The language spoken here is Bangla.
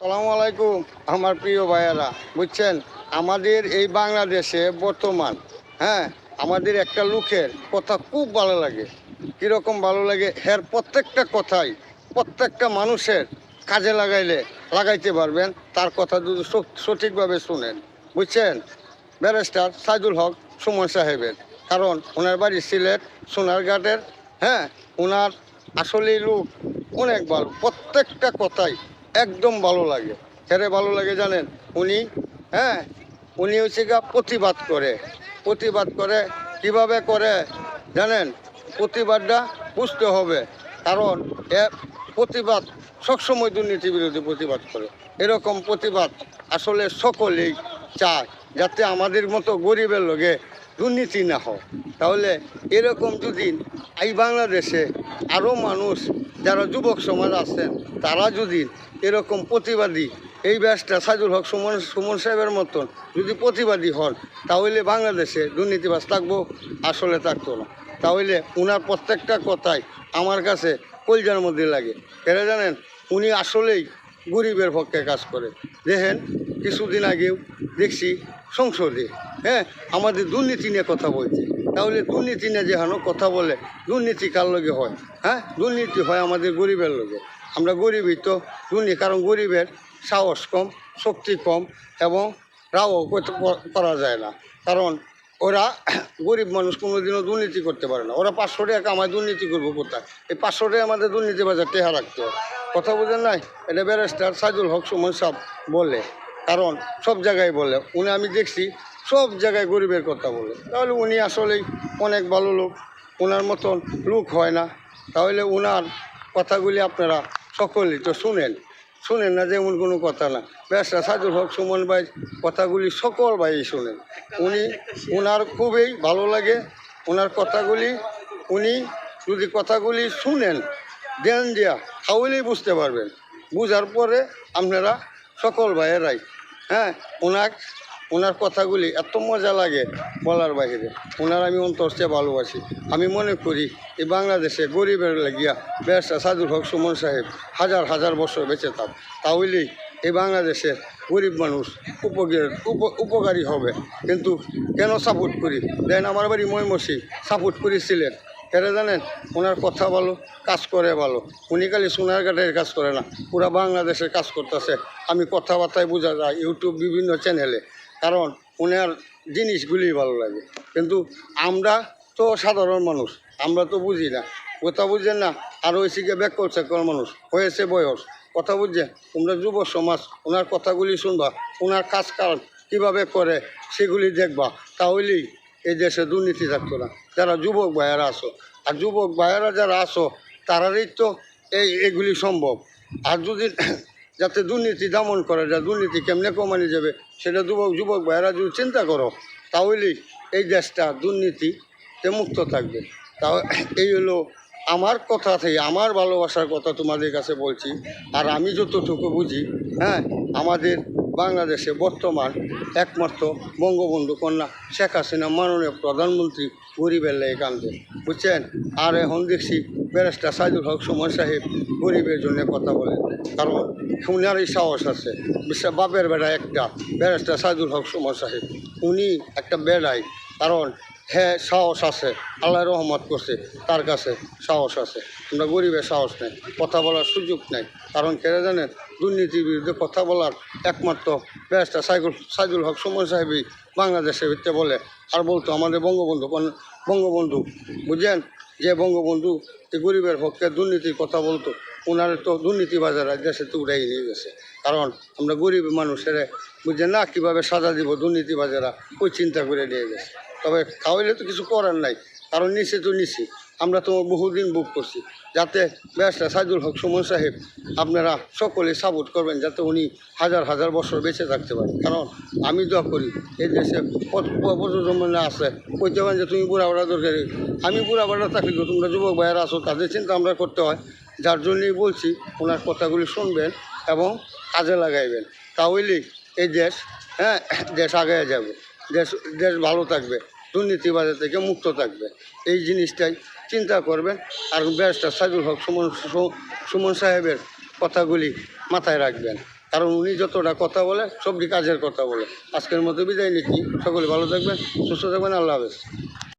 আসসালামু আলাইকুম আমার প্রিয় ভাইয়েরা। বুঝছেন, আমাদের এই বাংলাদেশে বর্তমান আমাদের একটা লোকের কথা খুব ভালো লাগে। কীরকম ভালো লাগে? এর প্রত্যেকটা কথাই প্রত্যেকটা মানুষের কাজে লাগাইতে পারবেন, তার কথা যদি সঠিকভাবে শুনেন। বুঝছেন, ব্যারিস্টার সাইদুল হক সুমন সাহেবের, কারণ ওনার বাড়ি সিলেট সোনারঘাটের। ওনার আসলেই লোক অনেক ভালো, প্রত্যেকটা কথাই একদম ভালো লাগে। ছেড়ে ভালো লাগে জানেন, উনি হ্যাঁ উনি হচ্ছে গা প্রতিবাদ করে কিভাবে করে জানেন? প্রতিবাদটা বুঝতে হবে, কারণ প্রতিবাদ সবসময় দুর্নীতি বিরোধী প্রতিবাদ করে। এরকম প্রতিবাদ আসলে সকলেই চায়, যাতে আমাদের মতো গরিবের লোকে দুর্নীতি না হয়। তাহলে এরকম যদি এই বাংলাদেশে আরও মানুষ যারা যুবক সমাজ আছেন, তারা যদি এরকম প্রতিবাদী এই ব্যাসটা সাইদুল হক সুমন সাহেবের মতন যদি প্রতিবাদী হন, তাহলে বাংলাদেশে দুর্নীতিবাজ থাকবো? আসলে থাকতো না। তাহলে ওনার প্রত্যেকটা কথাই আমার কাছে কলজার মধ্যে লাগে। এরা জানেন, উনি আসলেই গরিবের পক্ষে কাজ করে। দেখেন, কিছুদিন আগেও দেখছি সংসদে আমাদের দুর্নীতি নিয়ে কথা বলছে। তাহলে দুর্নীতি নিয়ে যেখানে কথা বলে, দুর্নীতি কার লগে হয়? দুর্নীতি হয় আমাদের গরিবের লগে। আমরা গরিবই তো দুর্নীতি, কারণ গরিবের সাহস কম, শক্তি কম, এবং রাও করা যায় না। কারণ ওরা গরিব মানুষ কোনোদিনও দুর্নীতি করতে পারে না। ওরা 500 টাকা আমায় দুর্নীতি করবো কোথায়? এই 500 টাকা আমাদের দুর্নীতি বাজার টেহা রাখতে হয়। কথা বোঝেন নাই? এটা ব্যারিস্টার সাইদুল হক সুমন সাহেব বলে, কারণ সব জায়গায় বলে। উনি আমি দেখছি সব জায়গায় গরিবের কথা বলে। তাহলে উনি আসলেই অনেক ভালো লোক, ওনার মতন লোক হয় না। তাহলে ওনার কথাগুলি আপনারা সকলেই তো শুনেন না, যেমন কোনো কথা না। ব্যারিস্টার সাইদুল হক সুমন ভাই কথাগুলি সকল ভাই শুনেন। ওনার খুবই ভালো লাগে ওনার কথাগুলি। উনি যদি কথাগুলি শুনেন দেন দিয়া, তাহলেই বুঝতে পারবেন। বুঝার পরে আপনারা সকল ভাইয়েরাই ওনার কথাগুলি এত মজা লাগে বলার বাহিরে। ওনার আমি অন্তরচে ভালোবাসি। আমি মনে করি এই বাংলাদেশে গরিবের লাগিয়া ব্যারিস্টার সাইদুল হক সুমন সাহেব হাজার হাজার বছর বেঁচে থাক, তাহলেই এই বাংলাদেশের গরিব মানুষ উপকারী হবে। কিন্তু কেন সাপোর্ট করি? দেন আমার বাড়ি ময়মনসিং সাপোর্ট করেছিলেন। কেন জানেন? ওনার কথা ভালো, কাজ করে ভালো। উনি খালি সোনারঘাটের কাজ করে না, পুরা বাংলাদেশের কাজ করতেছে। আমি কথাবার্তায় বোঝা যায় ইউটিউব বিভিন্ন চ্যানেলে, কারণ ওনার জিনিসগুলি ভালো লাগে। কিন্তু আমরা তো সাধারণ মানুষ, আমরা তো বুঝি না। কথা বুঝছেন না? আর হয়েছে গিয়ে ব্যাকল স্যাকল মানুষ, হয়েছে বয়স। কথা বুঝছেন? তোমরা যুব সমাজ ওনার কথাগুলি শুনবা, ওনার কাজ কীভাবে করে সেগুলি দেখবা, তাহলেই এই দেশে দুর্নীতি থাকতো না। যারা যুবক ভাইয়েরা আসো, আর যুবক ভাইয়েরা যারা আসো, তারারই তো এগুলি সম্ভব। আর যদি যাতে দুর্নীতি দমন করা যায়, দুর্নীতি কেমনে কমানো যাবে, সেটা যুবক ভাইয়েরা যদি চিন্তা করো, তাহলেই এই দেশটা দুর্নীতিতে মুক্ত থাকবে। তাও এই হলো আমার কথা থেকে, আমার ভালোবাসার কথা তোমাদের কাছে বলছি। আর আমি যতটুকু বুঝি, আমাদের বাংলাদেশে বর্তমান একমাত্র বঙ্গবন্ধু কন্যা শেখ হাসিনা মাননীয় প্রধানমন্ত্রী গরিবের লেগে কান্দে। বুঝছেন? আর এখন দেখছি ব্যারিস্টার সাইদুল হক সুমন সাহেব গরিবের জন্য কথা বলেন, কারণ উনারই সাহস আছে। বাপের বেড়া একটা ব্যারিস্টার সাইদুল হক সুমন সাহেব, উনি একটা বেড়াই, কারণ সাহস আছে, আল্লাহ রহমত করছে, তার কাছে সাহস আছে। আমরা গরিবের সাহস নেই, কথা বলার সুযোগ নেই। কারণ কেন জানেন? দুর্নীতির বিরুদ্ধে কথা বলার একমাত্র ব্যারিস্টার সাইদুল হক সুমন সাহেবই বাংলাদেশের ভিতরে বলে। আর বলতো আমাদের বঙ্গবন্ধু বুঝলেন, যে বঙ্গবন্ধু এই গরিবের পক্ষে দুর্নীতির কথা বলতো, ওনার তো দুর্নীতিবাজার দেশে তো উড়াই নিয়ে গেছে। কারণ আমরা গরিব মানুষের বুঝছেন না কীভাবে সাজা দিব, দুর্নীতিবাজারা ওই চিন্তা করে নিয়ে গেছে। তবে তাহলে তো কিছু করার নাই, কারণ নিচে তো নিছি। আমরা তো বহুদিন বুক করছি, যাতে ব্যারিস্টার সাইদুল হক সুমন সাহেব আপনারা সকলে সাপোর্ট করবেন, যাতে উনি হাজার হাজার বছর বেঁচে থাকতে পারেন। কারণ আমি দোয়া করি এই দেশে প্রজন্ম আছে, কইতে পারেন যে তুমি বুড়া বাড়া দরকারি। আমি বুড়া বাড়া থাকলে তোমরা যুবক ভাইয়েরা আসো, তাদের চিন্তা আমরা করতে হয়। যার জন্যই বলছি ওনার কথাগুলি শুনবেন এবং কাজে লাগাইবেন, তাহলেই এই দেশ আগায় যাবে, দেশ ভালো থাকবে, দুর্নীতিবাজার থেকে মুক্ত থাকবে। এই জিনিসটাই চিন্তা করবেন। আর ব্যারিস্টার সাইদুল হক সুমন সাহেবের কথাগুলি মাথায় রাখবেন। কারণ উনি যতটা কথা বলে সবটি কাজের কথা বলে। আজকের মতো বিদায় নিচ্ছি, সকলে ভালো থাকবেন, সুস্থ থাকবেন, আল্লাহ হাফেজ।